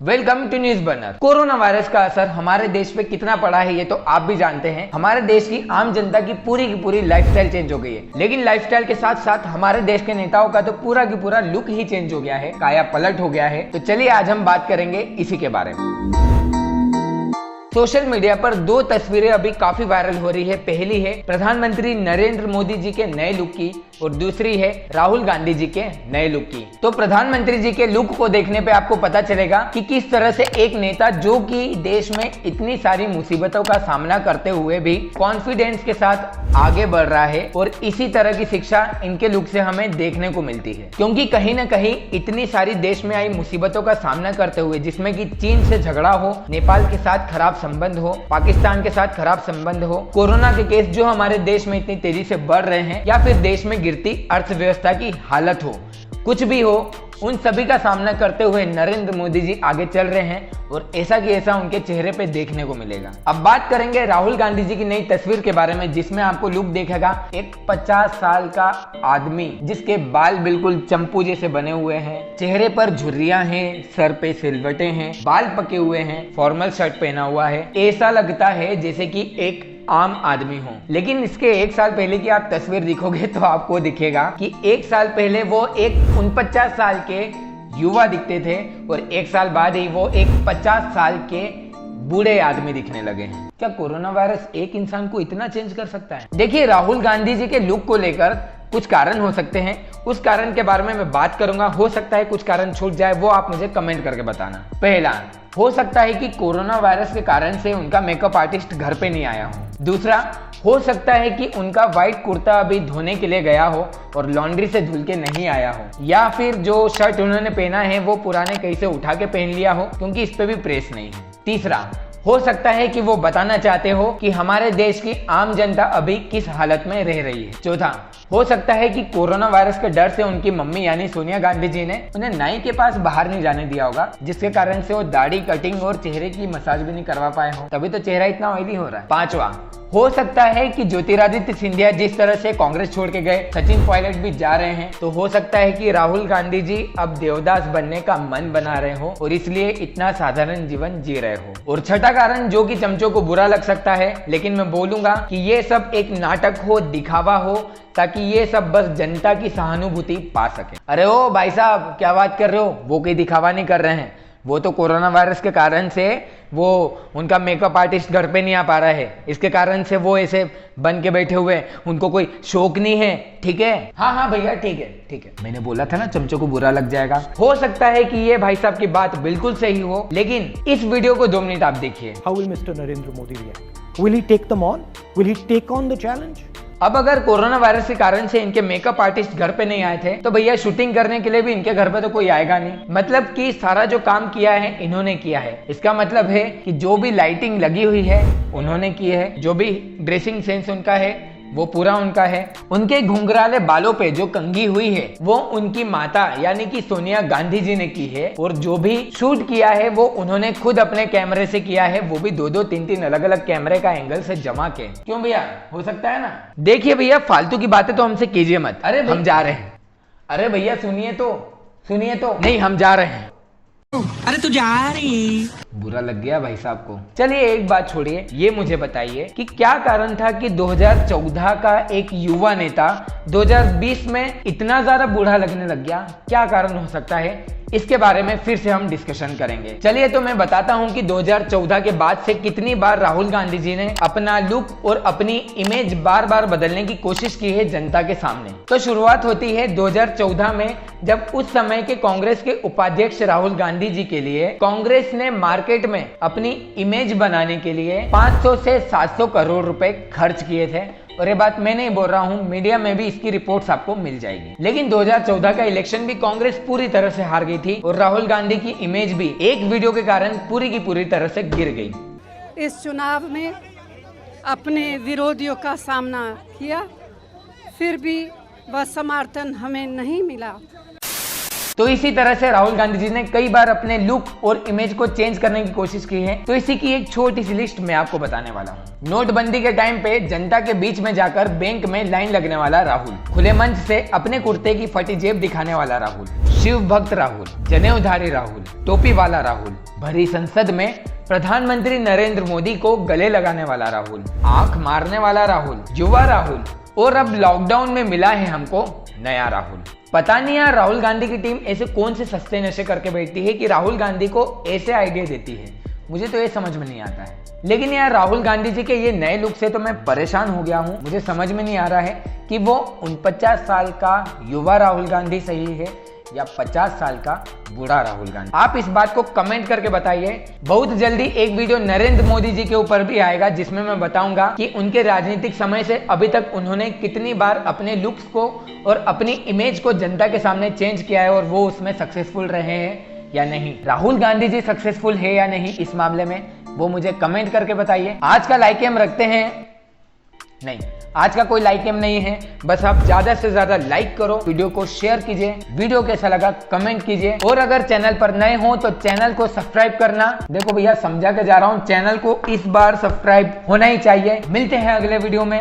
Welcome to news burner. Corona virus का असर हमारे देश पे कितना पड़ा है ये तो आप भी जानते हैं। हमारे देश की आम जनता की पूरी लाइफस्टाइल चेंज हो गई है, लेकिन लाइफस्टाइल के साथ साथ हमारे देश के नेताओं का तो पूरा की पूरा लुक ही चेंज हो गया है, काया पलट हो गया है। तो चलिए आज हम बात करेंगे इसी के बारे में। सोशल मीडिया पर दो तस्वीरें अभी काफी वायरल हो रही है। पहली है प्रधानमंत्री नरेंद्र मोदी जी के नए लुक की और दूसरी है राहुल गांधी जी के नए लुक की। तो प्रधानमंत्री जी के लुक को देखने पे आपको पता चलेगा कि किस तरह से एक नेता जो कि देश में इतनी सारी मुसीबतों का सामना करते हुए भी कॉन्फिडेंस के साथ आगे बढ़ रहा है, और इसी तरह की शिक्षा इनके लुक से हमें देखने को मिलती है। क्योंकि कहीं ना कहीं इतनी सारी देश में आई मुसीबतों का सामना करते हुए, जिसमें कि चीन से झगड़ा हो, नेपाल के साथ खराब संबंध हो, पाकिस्तान के साथ खराब संबंध हो, कोरोना के केस जो हमारे देश में इतनी तेजी से बढ़ रहे हैं, या फिर देश में गिरती अर्थव्यवस्था की हालत हो, कुछ भी हो, उन सभी का सामना करते हुए नरेंद्र मोदी जी आगे चल रहे हैं, और ऐसा कि ऐसा उनके चेहरे पे देखने को मिलेगा। अब बात करेंगे राहुल गांधी जी की नई तस्वीर के बारे में, जिसमें आपको लुक देखेगा एक 50 साल का आदमी जिसके बाल बिल्कुल चंपू जैसे बने हुए हैं, चेहरे पर झुर्रियां हैं, सर पे सिलवटें हैं, बाल पके हुए हैं, फॉर्मल शर्ट पहना हुआ है। ऐसा लगता है जैसे कि एक आम आदमी हो। लेकिन इसके एक साल पहले की आप तस्वीर दिखोगे तो आपको दिखेगा कि एक साल पहले वो एक 49 साल के युवा दिखते थे, और एक साल बाद ही वो एक 50 साल के बूढ़े आदमी दिखने लगे हैं। क्या कोरोना वायरस एक इंसान को इतना चेंज कर सकता है? देखिए, राहुल गांधी जी के लुक को लेकर कुछ कारण हो सकते हैं, उस कारण के बारे में मैं बात करूंगा। हो सकता है कुछ कारण छूट जाए, वो आप मुझे कमेंट करके बताना। पहला, हो सकता है कि कोरोना वायरस के कारण से उनका मेकअप आर्टिस्ट घर पे नहीं आया हो। दूसरा, हो सकता है कि उनका व्हाइट कुर्ता अभी धोने के लिए गया हो और लॉन्ड्री से धुल के नहीं आया हो, या फिर जो शर्ट उन्होंने पहना है वो पुराने कहीं से उठा के पहन लिया हो, क्योंकि इस पे भी प्रेस नहीं है। तीसरा, हो सकता है कि वो बताना चाहते हो कि हमारे देश की आम जनता अभी किस हालत में रह रही है। चौथा, हो सकता है कि कोरोना वायरस के डर से उनकी मम्मी यानी सोनिया गांधी जी ने उन्हें नाई के पास बाहर नहीं जाने दिया होगा, जिसके कारण से वो दाढ़ी कटिंग और चेहरे की मसाज भी नहीं करवा पाए हो, तभी तो चेहरा इतना ऑयली हो रहा है। पांचवा, हो सकता है कि ज्योतिरादित्य सिंधिया जिस तरह से कांग्रेस छोड़ के गए, सचिन पायलट भी जा रहे हैं, तो हो सकता है कि राहुल गांधी जी अब देवदास बनने का मन बना रहे हो और इसलिए इतना साधारण जीवन जी रहे हो। और छठा कारण, जो कि चमचों को बुरा लग सकता है, लेकिन मैं बोलूंगा कि ये सब एक नाटक हो, दिखावा हो, ताकि ये सब बस जनता की सहानुभूति पा सके। अरे ओ भाई साहब, क्या बात कर रहे हो? वो कोई दिखावा नहीं कर रहे हैं, वो तो कोरोना वायरस के कारण से वो उनका मेकअप आर्टिस्ट घर पे नहीं आ पा रहा है, इसके कारण से वो ऐसे बन के बैठे हुए, उनको कोई शौक नहीं है। ठीक है, हाँ भैया, ठीक है। मैंने बोला था ना चमचों को बुरा लग जाएगा। हो सकता है कि ये भाई साहब की बात बिल्कुल सही हो, लेकिन इस वीडियो को 2 मिनट आप देखिए। How will mister Narendra Modi react? Will he take them on? Will he take on the challenge? अब अगर कोरोना वायरस के कारण से इनके मेकअप आर्टिस्ट घर पे नहीं आए थे, तो भैया शूटिंग करने के लिए भी इनके घर पे तो कोई आएगा नहीं। मतलब कि सारा जो काम किया है इन्होंने किया है। इसका मतलब है कि जो भी लाइटिंग लगी हुई है उन्होंने की है, जो भी ड्रेसिंग सेंस उनका है वो पूरा उनका है। उनके घुंघराले बालों पे जो कंघी हुई है वो उनकी माता यानी कि सोनिया गांधी जी ने की है, और जो भी शूट किया है वो उन्होंने खुद अपने कैमरे से किया है, वो भी 2-2, 3-3 अलग-अलग कैमरे का एंगल से जमा के। क्यों भैया, हो सकता है ना? देखिए भैया, फालतू की बातें तो हमसे कीजिए मत। अरे हम जा रहे हैं। अरे भैया सुनिए तो। नहीं, हम जा रहे हैं। अरे तू जा रही? बुरा लग गया भाई साहब को। चलिए एक बात छोड़िए, ये मुझे बताइए कि क्या कारण था कि 2014 का एक युवा नेता 2020 में इतना ज्यादा बूढ़ा लगने लग गया? क्या कारण हो सकता है, इसके बारे में फिर से हम डिस्कशन करेंगे। चलिए तो मैं बताता हूं कि 2014 के बाद से कितनी बार राहुल गांधी जी ने अपना लुक और अपनी इमेज बार बार बदलने की कोशिश की है जनता के सामने। तो शुरुआत होती है 2014 में, जब उस समय के कांग्रेस के उपाध्यक्ष राहुल गांधी जी के लिए कांग्रेस ने मार्केट में अपनी इमेज बनाने के लिए 500 से 700 करोड़ रुपए खर्च किए थे। और ये बात मैं नहीं बोल रहा हूँ, मीडिया में भी इसकी रिपोर्ट्स आपको मिल जाएगी। लेकिन 2014 का इलेक्शन भी कांग्रेस पूरी तरह से हार गई थी, और राहुल गांधी की इमेज भी एक वीडियो के कारण पूरी की पूरी तरह से गिर गई। इस चुनाव में अपने विरोधियों का सामना किया, फिर भी वह समर्थन हमें नहीं मिला। तो इसी तरह से राहुल गांधी जी ने कई बार अपने लुक और इमेज को चेंज करने की कोशिश की है। तो इसी की एक छोटी सी लिस्ट मैं आपको बताने वाला हूँ। नोटबंदी के टाइम पे जनता के बीच में जाकर बैंक में लाइन लगने वाला राहुल, खुले मंच से अपने कुर्ते की फटी जेब दिखाने वाला राहुल, शिव भक्त राहुल, जनेऊधारी राहुल, टोपी वाला राहुल, भरी संसद में प्रधानमंत्री नरेंद्र मोदी को गले लगाने वाला राहुल, आंख मारने वाला राहुल, युवा राहुल, और अब लॉकडाउन में मिला है हमको नया राहुल। पता नहीं यार राहुल गांधी की टीम ऐसे कौन से सस्ते नशे करके बैठती है कि राहुल गांधी को ऐसे आइडिया देती है, मुझे तो ये समझ में नहीं आता है। लेकिन यार राहुल गांधी जी के ये नए लुक से तो मैं परेशान हो गया हूँ। मुझे समझ में नहीं आ रहा है कि वो 49 साल का युवा राहुल गांधी सही है या 50 साल का बूढ़ा राहुल गांधी। आप इस बात को कमेंट करके बताइए। बहुत जल्दी एक वीडियो नरेंद्र मोदी जी के ऊपर भी आएगा जिसमें मैं बताऊंगा कि उनके राजनीतिक समय से अभी तक उन्होंने कितनी बार अपने लुक्स को और अपनी इमेज को जनता के सामने चेंज किया है और वो उसमें सक्सेसफुल रहे हैं या नहीं। राहुल गांधी जी सक्सेसफुल है या नहीं इस मामले में, वो मुझे कमेंट करके बताइए। आज का लाइक एम रखते हैं, नहीं आज का कोई लाइक एम नहीं है, बस आप ज्यादा से ज्यादा लाइक करो, वीडियो को शेयर कीजिए, वीडियो कैसा लगा कमेंट कीजिए, और अगर चैनल पर नए हो तो चैनल को सब्सक्राइब करना। देखो भैया समझा के जा रहा हूँ, चैनल को इस बार सब्सक्राइब होना ही चाहिए। मिलते हैं अगले वीडियो में।